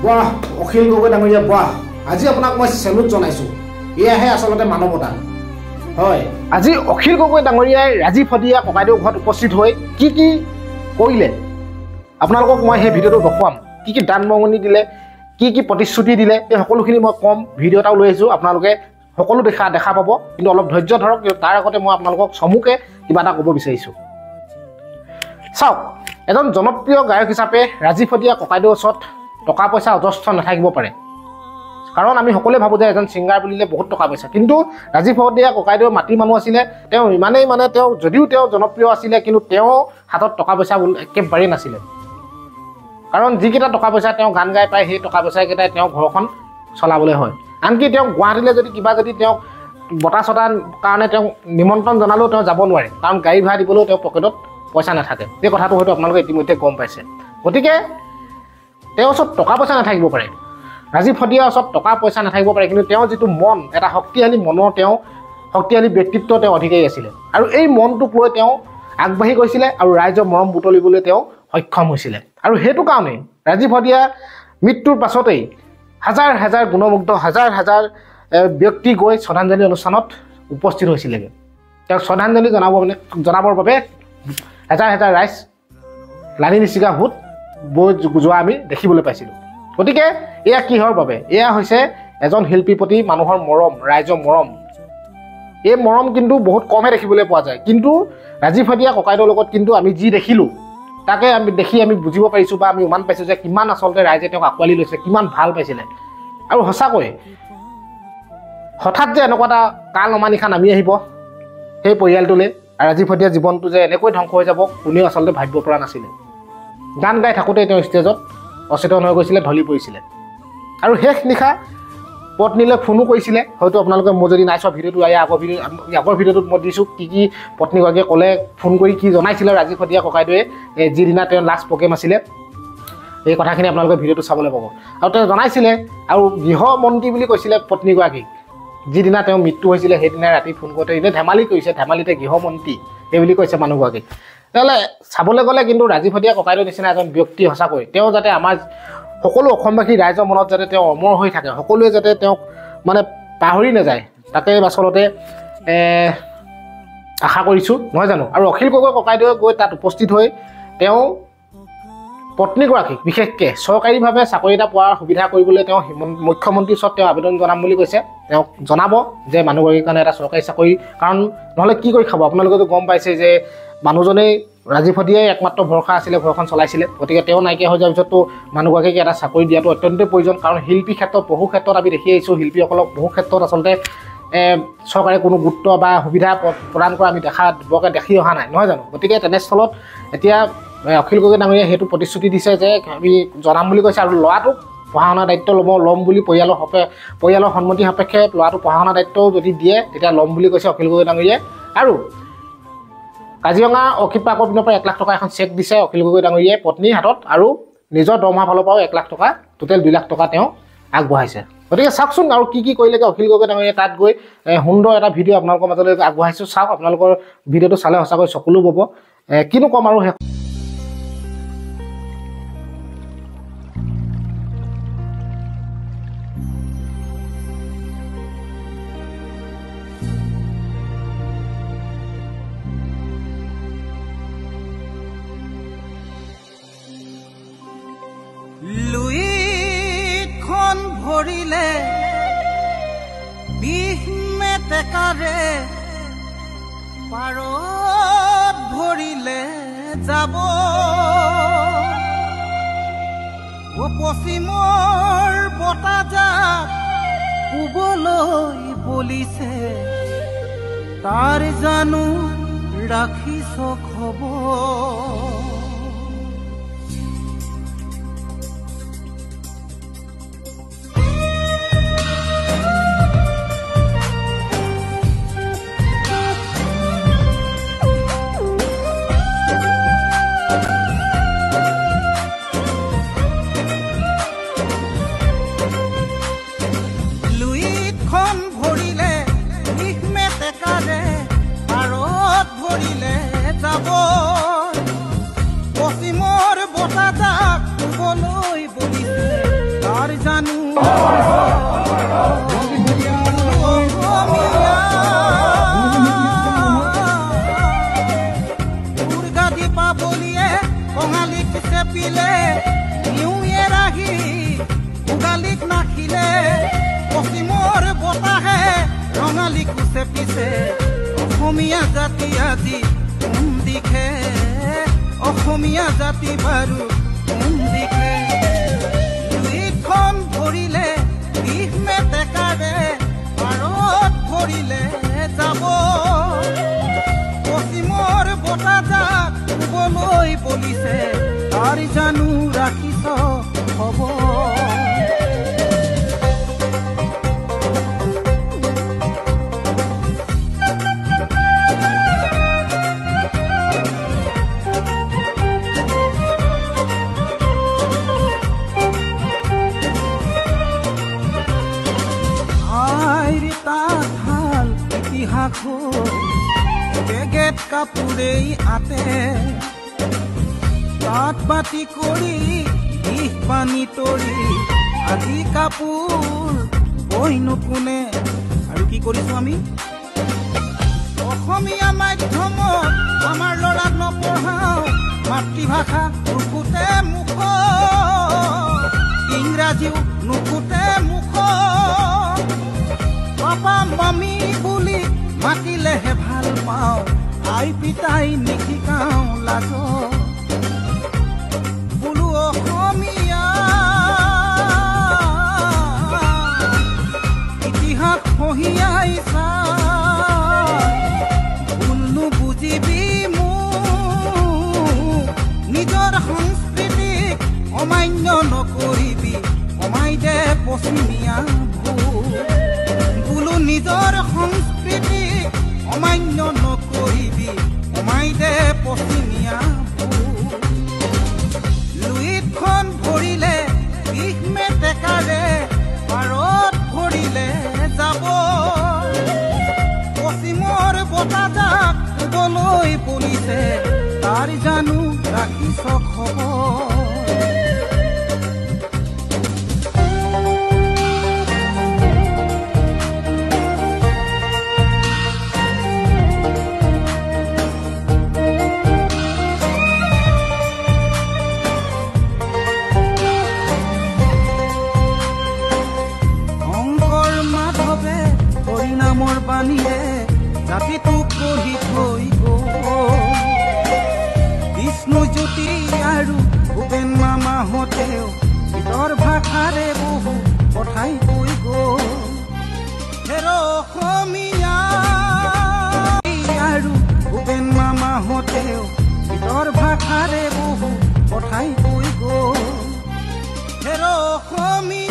বাহ অখিল গগৈ ডাঙৰীয়া বাহ আজি আপোনাক মই চেলুট জনাইছোঁ এয়াহে আচলতে মানৱতা হয় আজি অখিল গগৈ ডাঙৰীয়াই ৰাজীৱ হদিয়া ককাইদেউ ঘৰত উপস্থিত হৈ কি কি কৰিলে আপোনালোকক মই সেই ভিডিঅ'টো দেখুৱাম কি কি দান বৰঙণি দিলে কি কি প্ৰতিশ্ৰুতি দিলে এই সকলোখিনি মই কম ভিডিঅ' এটাও লৈ আহিছোঁ আপোনালোকে সকলো দেখা পাব কিন্তু অলপ ধৈৰ্য ধৰক তাৰ আগতে মই আপোনালোকক চমুকে কিবা এটা ক'ব বিচাৰিছোঁ চাওক এজন জনপ্ৰিয় গায়ক হিচাপে ৰাজীৱ হদিয়া ককাইদেউৰ ওচৰত টকা পইচা অজস্ৰ নাথাকিব পাৰে কাৰণ আমি সকলোৱে ভাবোঁ যে এজন ছিংগাৰ বুলিলে বহুত টকা পইচা কিন্তু ৰাজীৱ হদিয়া ককাইদেউৰ মাটিৰ মানুহ আছিলে তেওঁ ইমানেই মানে তেওঁ যদিও তেওঁ জনপ্ৰিয় আছিলে কিন্তু তেওঁ হাতত টকা পইচা একেবাৰেই নাছিলে কাৰণ যিকেইটা টকা পইচা তেওঁ গান গাই পায় সেই টকা পইচাকেইটাই তেওঁ ঘৰখন চলাবলৈ হয় আনকি তেওঁ গুৱাহাটীলৈ যদি কিবা যদি তেওঁক বঁটা চটাৰ কাৰণে তেওঁক নিমন্ত্ৰণ জনালেও তেওঁ যাব নোৱাৰে কাৰণ গাড়ী ভাড়া দিবলৈও তেওঁ পকেটত পইচা নাথাকে এই কথাটো হয়তো আপোনালোকে ইতিমধ্যে গম পাইছে গতিকে তেওঁৰ ওচৰত টকা পইচা নাথাকিব পাৰে ৰাজীৱ হদিয়াৰ ওচৰত টকা পইচা নাথাকিব পাৰে কিন্তু তেওঁৰ যিটো মন এটা শক্তিশালী মনৰ তেওঁ শক্তিশালী ব্যক্তিত্ব তেওঁ অধিকাৰী আছিলে আৰু এই মনটোক লৈ তেওঁ আগবাঢ়ি গৈছিলে আৰু ৰাইজৰ মৰম বুটলিবলৈ তেওঁ সক্ষম হৈছিলে আৰু সেইটো কাৰণেই ৰাজীৱ হদিয়া মৃত্যুৰ পাছতেই হাজাৰ হাজাৰ গুণমুগ্ধ হাজাৰ হাজাৰ ব্যক্তি গৈ শ্ৰদ্ধাঞ্জলি অনুষ্ঠানত উপস্থিত হৈছিলেগৈ তেওঁক শ্ৰদ্ধাঞ্জলি জনাবৰ বাবে হাজাৰ হাজাৰ ৰাইজ লানি নিচিগা ভূত বৈ যোৱা আমি দেখিবলৈ পাইছিলোঁ গতিকে এয়া কিহৰ বাবে এয়া হৈছে এজন শিল্পীৰ প্ৰতি মানুহৰ মৰম ৰাইজৰ মৰম এই মৰম কিন্তু বহুত কমহে দেখিবলৈ পোৱা যায় কিন্তু ৰাজীৱ হদিয়া ককাইদেউৰ লগত কিন্তু আমি যি দেখিলোঁ তাকে আমি দেখি আমি বুজিব পাৰিছোঁ বা আমি উমান পাইছোঁ যে কিমান আচলতে ৰাইজে তেওঁক আঁকোৱালি লৈছে কিমান ভাল পাইছিলে আৰু সঁচাকৈ হঠাৎ যে এনেকুৱা এটা কাল অমানিশা নামি আহিব সেই পৰিয়ালটোলৈ আৰু ৰাজীৱ হদিয়াৰ জীৱনটো যে এনেকৈ ধ্বংস হৈ যাব কোনেও আচলতে ভাবিব পৰা নাছিলে গান গাই থাকোঁতেই তেওঁ ষ্টেজত অচেতন হৈ গৈছিলে ঢলি পৰিছিলে আৰু শেষ নিশা পত্নীলৈ ফোনো কৰিছিলে হয়তো আপোনালোকে মই যদি নাই চোৱা ভিডিঅ'টো আগৰ ভিডিঅ'টোত মই দিছোঁ কি কি পত্নীগৰাকীয়ে ক'লে ফোন কৰি কি জনাইছিলে ৰাজীৱ হদিয়া ককাইদেৱে যিদিনা তেওঁৰ লাষ্ট প্ৰগ্ৰেম আছিলে এই কথাখিনি আপোনালোকে ভিডিঅ'টো চাবলৈ পাব আৰু তেওঁ জনাইছিলে আৰু গৃহমন্ত্ৰী বুলি কৈছিলে পত্নীগৰাকীক যিদিনা তেওঁৰ মৃত্যু হৈছিলে সেইদিনা ৰাতি ফোন কৰোঁতে এনেই ধেমালি কৰিছে ধেমালিতে গৃহমন্ত্ৰী এই বুলি কৈছে মানুহগৰাকীক তেতিয়াহ'লে চাবলৈ গ'লে কিন্তু ৰাজীৱ হদিয়া ককাইদেউৰ নিচিনা এজন ব্যক্তি সঁচাকৈ তেওঁ যাতে আমাৰ সকলো অসমবাসী ৰাইজৰ মনত যাতে তেওঁ অমৰ হৈ থাকে সকলোৱে যাতে তেওঁক মানে পাহৰি নাযায় তাকে আচলতে আশা কৰিছোঁ নহয় জানো আৰু অখিল গগৈ ককাইদেৱে গৈ তাত উপস্থিত হৈ তেওঁ পত্নীগৰাকীক বিশেষকৈ চৰকাৰীভাৱে চাকৰি এটা পোৱাৰ সুবিধা কৰিবলৈ তেওঁ মুখ্যমন্ত্ৰীৰ ওচৰত তেওঁ আবেদন জনাম বুলি কৈছে তেওঁক জনাব যে মানুহগৰাকীৰ কাৰণে এটা চৰকাৰী চাকৰি কাৰণ নহ'লে কি কৰি খাব আপোনালোকেতো গম পাইছে যে মানুহজনেই ৰাজীৱ হদিয়াই একমাত্ৰ ভৰসা আছিলে ঘৰখন চলাইছিলে গতিকে তেওঁ নাইকিয়া হৈ যোৱাৰ পিছততো মানুহগৰাকীক এটা চাকৰি দিয়াটো অত্যন্তই প্ৰয়োজন কাৰণ শিল্পী ক্ষেত্ৰত বহু ক্ষেত্ৰত আমি দেখি আহিছোঁ শিল্পীসকলক বহু ক্ষেত্ৰত আচলতে চৰকাৰে কোনো গুৰুত্ব বা সুবিধা প্ৰদান কৰা আমি বৰকৈ দেখি অহা নাই নহয় জানো গতিকে তেনেস্থলত এতিয়া অখিল গগৈ ডাঙৰীয়াই সেইটো প্ৰতিশ্ৰুতি দিছে যে আমি জনাম বুলি কৈছে আৰু ল'ৰাটোক পঢ়া শুনাৰ দায়িত্ব ল'ম বুলি পৰিয়ালৰ সন্মতি সাপেক্ষে ল'ৰাটোক পঢ়া শুনাৰ দায়িত্বও যদি দিয়ে তেতিয়া ল'ম বুলি কৈছে অখিল গগৈ ডাঙৰীয়াই আৰু কাজিৰঙা অৰ্কিড পাৰ্কৰ পিনৰ পৰা 1 লাখ টকা এখন চেক দিছে অখিল গগৈ ডাঙৰীয়াই পত্নীৰ হাতত আৰু নিজৰ দৰমহাৰ ফালৰ পৰাও 1 লাখ টকা টোটেল 2 লাখ টকা তেওঁ আগবঢ়াইছে গতিকে চাওকচোন আৰু কি কৰিলেগৈ অখিল গগৈ ডাঙৰীয়াই তাত গৈ সুন্দৰ এটা ভিডিঅ' আপোনালোকৰ মাজলৈ আগবঢ়াইছোঁ চাওক আপোনালোকৰ ভিডিঅ'টো চালে সঁচাকৈ চকুলো পাব কিনো ক'ম আৰু লুইখন ভৰিলে বিহ মেটেকাৰে পাৰত ভৰিলে যাব পশ্চিমৰ বতাহজাক পূবলৈ বলিছে তাৰ জানো ৰাখিছ খবৰ যাব চেপিলে নিউয়ে ৰাখি উগালিক নাখিলে পশ্চিমৰ বতাহে ৰঙালীক চেপিছে অসমীয়া জাতি আজি কোন দিশে অসমীয়া জাতি বাৰু কোন দিশে দুইখন ভৰিলে দিশ মেটেকাৰে পাৰত ভৰিলে যাব পশ্চিমৰ বতাহজাক শুবলৈ বলিছে তাৰ জানো ৰাখিছ হ'ব ইতিহাস বেগেত কাপোৰেই আতে তাত বাতি কৰি দিশ পানী তৰি আজি কাপোৰ বৈনো কোনে আৰু কি কৰিছো আমি অসমীয়া মাধ্যমত আমাৰ ল'ৰাক নপঢ়াওঁ মাতৃভাষা নুফুটে মুখ ইংৰাজীও নুফুটে মুখ পাপা মামী বুলি মাতিলেহে ভাল পাওঁ আই পিতাই নিশিকাওঁ লাজ বোলো অসমীয়া ইতিহাস পঢ়িয়াই চা ভুলনো বুজিবি মোক নিজৰ সংস্কৃতিক অমান্য নকৰিবি কমাই দে পশ্চিমীয়া ভুল নিজৰ সংস্কৃতিক অমান্য নকৰিবি কমাই দে পশ্চিমীয়া লুইতখন ভৰিলে দিশ মেটেকাৰে পাৰত ভৰিলে যাব পশ্চিমৰ বতাহজাক শুবলৈ বলিছে তাৰ জানো ৰাখিছ খবৰ নামৰ বাণীৰে জাতিটোক গঢ়ি থৈ বিষ্ণুজ্যোতি আৰু ভূপেন মামাহঁতেও গীতৰ ভাষাৰে বহু কথাই কৈ হেৰ অসমীয়া আৰু ভূপেন মামাহঁতেও গীতৰ ভাষাৰে বহু কথাই কৈ হেৰ অসমীয়া